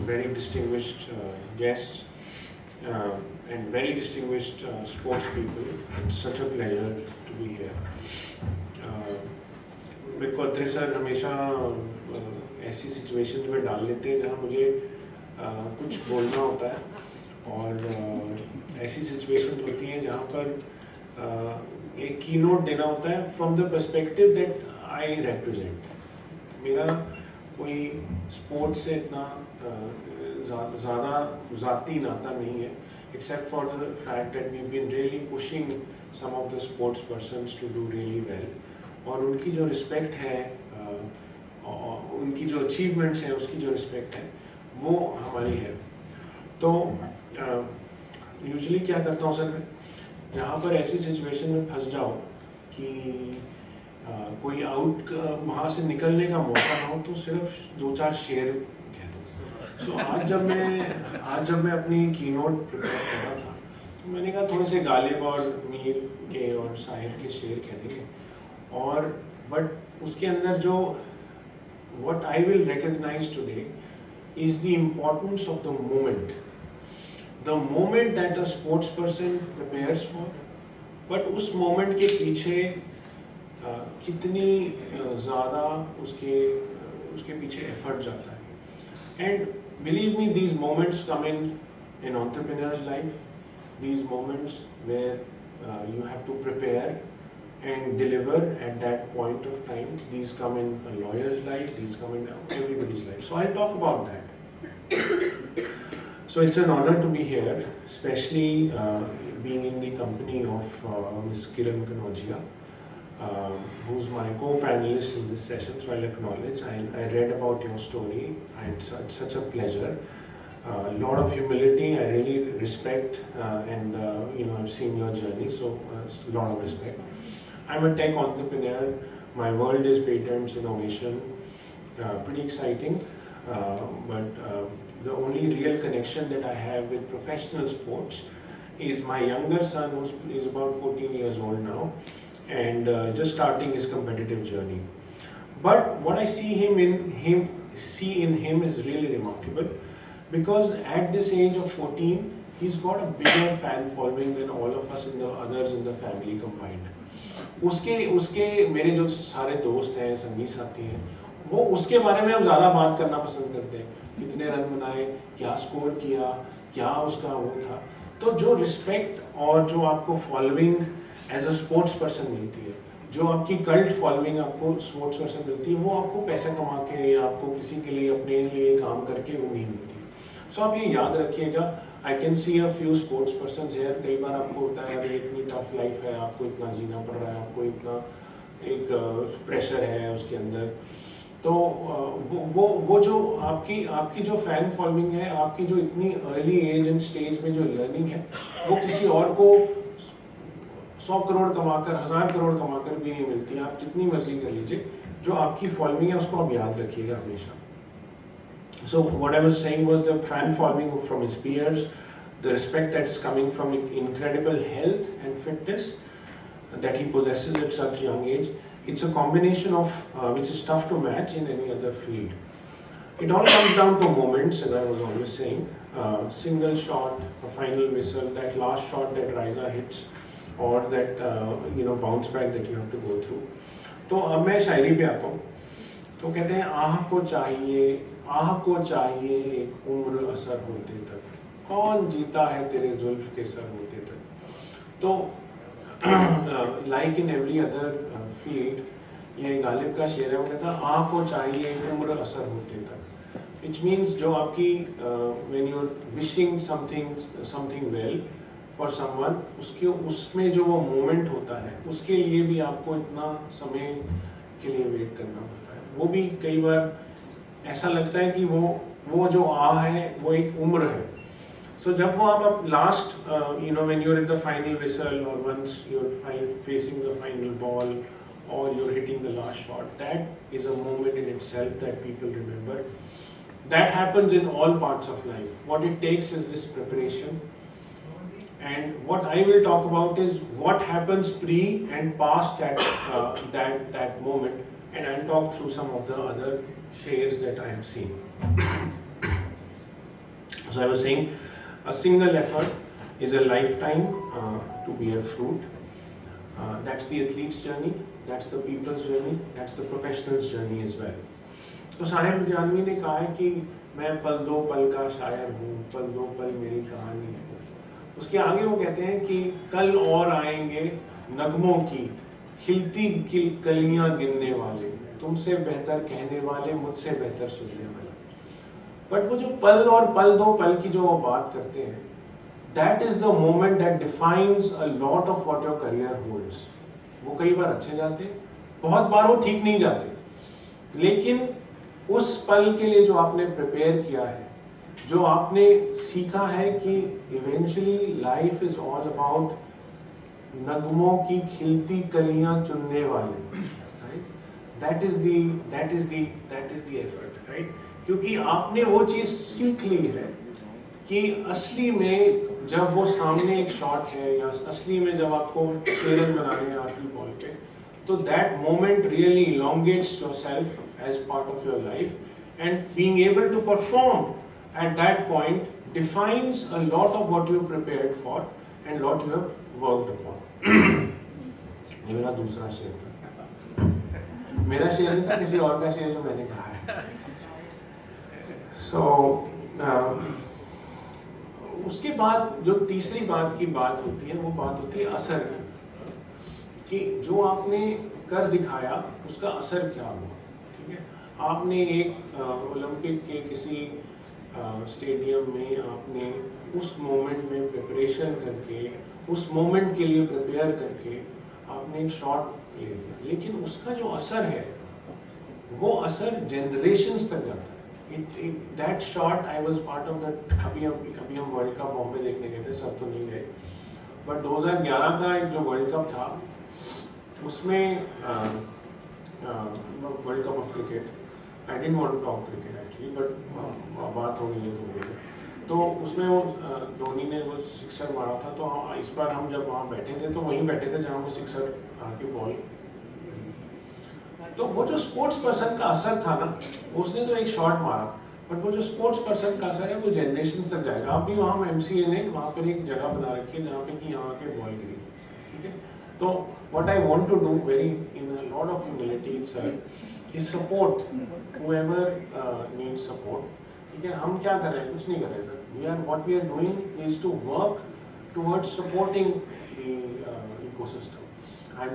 very distinguished guests and very distinguished sports people. It's such a pleasure to be here. मेरे को अत्रे sir हमेशा ऐसी situation में डाल लेते हैं जहाँ मुझे कुछ बोलना होता है और ऐसी सिचुएशन होती हैं जहाँ पर एक कीनोट देना होता है from the perspective that I represent. मेरा कोई स्पोर्ट्स से इतना ज़्यादा ज़ाती नाता नहीं है, except for the fact that we've been really pushing some of the sports persons to do really well. और उनकी जो रिस्पेक्ट है, उनकी जो अचीवमेंट्स हैं, उसकी जो रिस्पेक्ट है वो हमारी है. तो यूजुअली क्या करता हूँ सर, जहाँ पर ऐसी सिचुएशन में फंस जाओ कि कोई आउट वहाँ से निकलने का मौका ना हो, तो सिर्फ 2-4 शेर कह दो. सो आज जब मैं अपनी कीनोट प्रिपेयर कर रहा था, तो मैंने कहा थोड़े से गालिब और मीर के और साहिब के शेर कह देंगे. और बट उसके अंदर जो what I will recognize today is the importance of the moment. The moment that a sports person prepares for, but उस moment के पीछे कितनी ज़्यादा उसके पीछे effort जाता है. And believe me, these moments come in entrepreneur's life. These moments where you have to prepare and deliver at that point of time. These come in a lawyer's life, these come in everybody's life. So I'll talk about that. So it's an honor to be here, especially being in the company of Ms. Kiran Kanojia, who's my co-panelist in this session. So I'll acknowledge. I read about your story, and it's such a pleasure. A lot of humility. I really respect, and I've seen your journey, so a lot of respect. I'm a tech entrepreneur. My world is patents, innovation. Pretty exciting, but the only real connection that I have with professional sports is my younger son, who is about 14 years old now, and just starting his competitive journey. But what I see in him is really remarkable, because at this age of 14, he's got a bigger fan following than all of us others in the family combined. उसके मेरे जो सारे दोस्त हैं, संगी साथी हैं, वो उसके बारे में हम ज़्यादा बात करना पसंद करते हैं. कितने रन बनाए, क्या स्कोर किया, क्या उसका वो था. तो जो रिस्पेक्ट और जो आपको following as a sports person मिलती है, जो आपकी कल्ट फॉलोइंग आपको स्पोर्ट्स पर्सन मिलती है, वो आपको पैसा कमा के या आपको किसी के लिए अपने लिए काम करके वो नहीं मिलती. सो आप ये याद रखिएगा. I can see a few sports person here. कई बार आपको होता है अरे इतनी टफ लाइफ है, आपको इतना जीना पड़ रहा है, आपको इतना एक प्रेशर है उसके अंदर. तो वो जो आपकी जो फैन फॉलोइंग है, आपकी जो इतनी अर्ली एज एंड स्टेज में जो लर्निंग है, वो किसी और को 100 करोड़ कमाकर, 1000 करोड़ कमाकर भी नहीं मिलती. आप जितनी मर्जी कर लीजिए, जो आपकी फॉलोइंग है उसको आप याद रखिएगा हमेशा. So what I was saying was the fan following from his peers, the respect that is coming from incredible health and fitness that he possesses at such young age. It's a combination of which is tough to match in any other field. It all comes down to moments, as I was always saying. Single shot, a final whistle, that last shot that Raisa hits, or that bounce back that you have to go through. तो अब मैं शायरी पे आता हूँ. तो कहते हैं आह को चाहिए एक उम्र असर होते तक, कौन जीता है तेरे जुल्फ के सर होते तक. तो like in every other field, ये गालिब का शेर है. वो कहता है आह को चाहिए एक उम्र असर होते तक. इट मीन्स जो आपकी when you are wishing something well for someone, उसमें जो वो मोमेंट होता है, उसके लिए भी आपको इतना समय के लिए वेट करना होता है. वो भी कई बार ऐसा लगता है कि वो जो आ है वो एक उम्र है. सो जब वो आप last when you're at the final whistle, or once you're facing the final ball, or you're hitting the last shot, that is a moment in itself that people remember. That happens in all parts of life. What it takes is this preparation. And what I will talk about is what happens pre and past that moment. And I'll talk through some of the other shares that I have seen. So I was saying, a single effort is a lifetime to bear fruit. That's the athlete's journey, that's the people's journey, that's the professional's journey as well. तो साहिर लुधियानवी ने कहा है कि मैं पल दो पल का शायर हूँ, पल दो पल मेरी कहानी है। उसके आगे वो कहते हैं कि कल और आएंगे नगमों की खिलती कलियां गिनने वाले, तुमसे बेहतर कहने वाले, मुझसे बेहतर सुनने वाले। बट वो जो पल और पल दो पल की जो वो बात करते हैं, that is the moment that defines a lot of what your career holds. वो कई बार अच्छे जाते, बहुत बार वो ठीक नहीं जाते, लेकिन उस पल के लिए जो आपने प्रिपेयर किया है, जो आपने सीखा है कि eventually life is all about नगमों की खिलती कलियां चुनने वाले, that is the effort, right? क्योंकि आपने वो चीज सीख ली है कि असली में जब वो सामने एक शॉट है, या असली में जब आपको 6 रन बनाने हैं आखिरी बॉल पे, तो that moment really elongates yourself as part of your life, and being able to perform at that point defines a lot of what you prepared for and what you have worked upon. ये मेरा दूसरा शेर था, मेरा शेर नहीं था, किसी और का शेर जो मैंने कहा है। So उसके बाद जो तीसरी बात की बात होती है, वो बात होती है असर की, कि जो आपने कर दिखाया उसका असर क्या हुआ। आपने एक ओलंपिक के किसी स्टेडियम में आपने उस मोमेंट में प्रिपरेशन करके, उस मोमेंट के लिए प्रिपेयर करके आपने एक शॉट ले लिया, लेकिन उसका जो असर है वो असर जनरेशंस तक जाता है। That shot, I was part of that. अभी हम वर्ल्ड कप बॉम्बे देखने गए थे, सब तो नहीं गए, बट 2011 का एक जो वर्ल्ड कप था, उसमें world cup of cricket, I didn't want to talk cricket actually, but बात हो गई है तो हो गई। तो उसमें वो धोनी ने वो सिक्सर मारा था, तो इस बार हम जब वहाँ बैठे थे तो वहीं बैठे थे जहाँ वो सिक्सर आके बॉल, तो वो जो स्पोर्ट्स पर्सन का असर था ना, उसने तो एक शॉट मारा, बट वो जो स्पोर्ट्स पर्सन का असर है वो जनरेशन तक जाएगा। आप भी वहाँ MCA ने वहाँ पर एक जगह बना रखी है जहाँ पे कि यहाँ के बॉल गिरी, ठीक है। तो what I want to do very in a lot of humility, sir, is support whoever needs support. ठीक है, हम क्या कर रहे हैं? कुछ नहीं कर रहे sir. What we are doing is to work towards supporting the ecosystem. And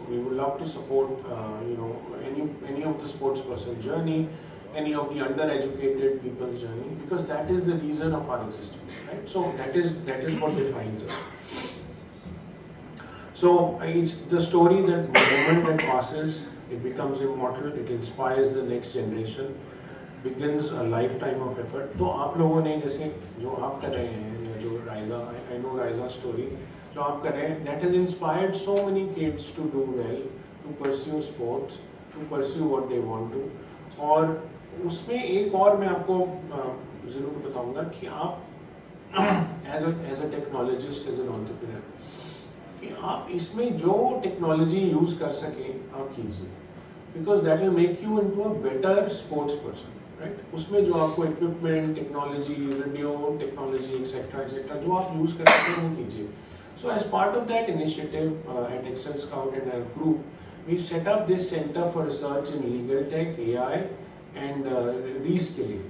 we would love to support any of the sports person journey, any of the undereducated people's journey, because that is the reason of our existence, right? So that is what defines us. So it's the story that the moment that passes, it becomes immortal, it inspires the next generation, begins a lifetime of effort. तो आप लोगों ने जैसे जो आप कर रहे हैं, या जो राइजा, I know राइजा story, जो आप कर रहे हैं, that has inspired so many kids to do well, to pursue sports, to pursue what they want to. और उसमें एक और मैं आपको ज़रूर बताऊंगा कि आप as a technologist, as an entrepreneur, कि आप इसमें जो टेक्नोलॉजी यूज कर सकें आप कीजिए, because that will make you into a better sports person, right? उसमें जो आपको equipment, technology, radio technology etcetera जो आप यूज कर सकते हैं वो कीजिए। So as part of that initiative at XLScout and our group, we set up this centre for research in legal tech, AI and reskilling.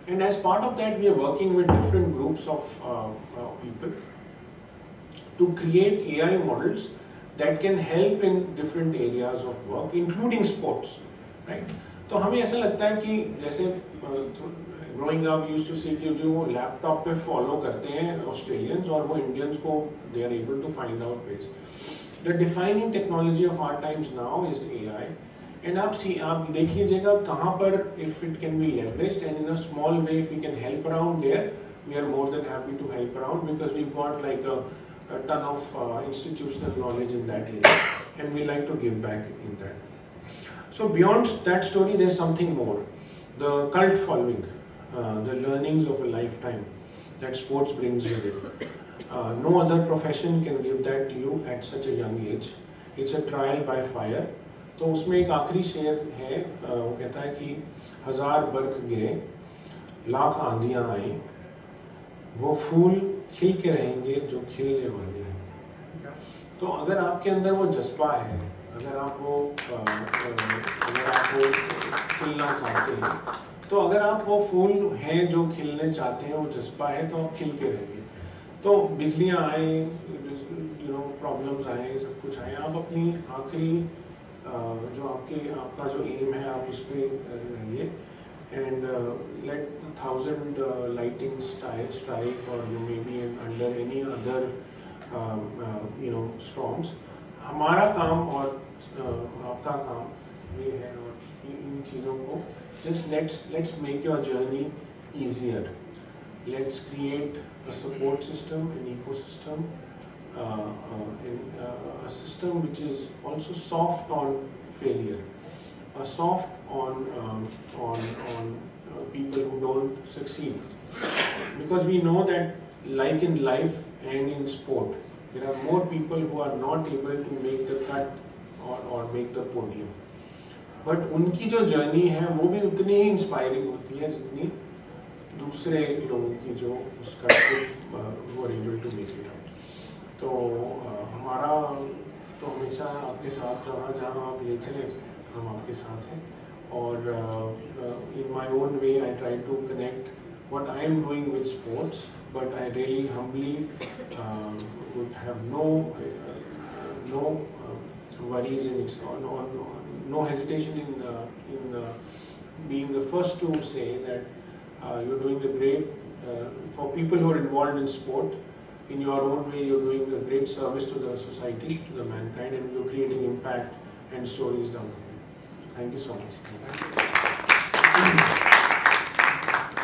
And as part of that, we are working with different groups of people to create AI models that can help in different areas of work, including sports, right? तो हमें ऐसा लगता है कि जैसे growing up used to see कि जो वो लैपटॉप पे फॉलो करते हैं ऑस्ट्रेलियंस, और वो इंडियंस को they are able to find out ways. The defining technology of our times now is AI. And आप देख लीजिएगा कहाँ पर if it can be leveraged, and in a small way if we can help around there, we are more than happy to help around, because we've got like a ton of institutional knowledge in that area, and we like to give back in that. So beyond that story, there's something more. The cult following, the learnings of a lifetime that sports brings with it. No other profession can give that to you at such a young age. It's a trial by fire. तो उसमें एक आखिरी शेर है, वो कहता है कि 1000 बर्फ गिरे, लाख आंधियाँ आई, वो फूल खिल के रहेंगे जो खिलने वाले हैं। तो अगर आपके अंदर वो जज्बा है, अगर आप वो खिलना चाहते हैं, तो अगर आप वो फूल हैं जो खिलने चाहते हैं, वो जज्बा है, तो आप खिल के रहेंगे। तो बिजलियाँ आए, प्रॉब्लम्स आए, सब कुछ आए, आप अपनी आखिरी जो आपका जो एम है, आप उस पर रहिए। And let the 1,000 lighting strike, or you may be under any other storms. हमारा काम और आपका काम ये है, और इन चीज़ों को just let's make your journey easier. Let's create a support system, an ecosystem, a system which is also soft on failure. Soft on people who don't succeed, because we know that like in life and in sport, there are more people who are not able to make the cut or make the podium, but उनकी जो journey है वो भी उतनी ही inspiring होती है जितनी दूसरे लोगों की जो उसका वो able to make it out. तो हमारा तो हमेशा आपके साथ जहाँ आप ले चले, हम आपके साथ हैं। और in my own way I try to connect what I am doing with sports, but I really humbly would have no worries in no hesitation in being the first to say that you're doing a great for people who are involved in sport. In your own way, you're doing a great service to the society, to the mankind, and you're creating impact and stories down the road. Thank you so much.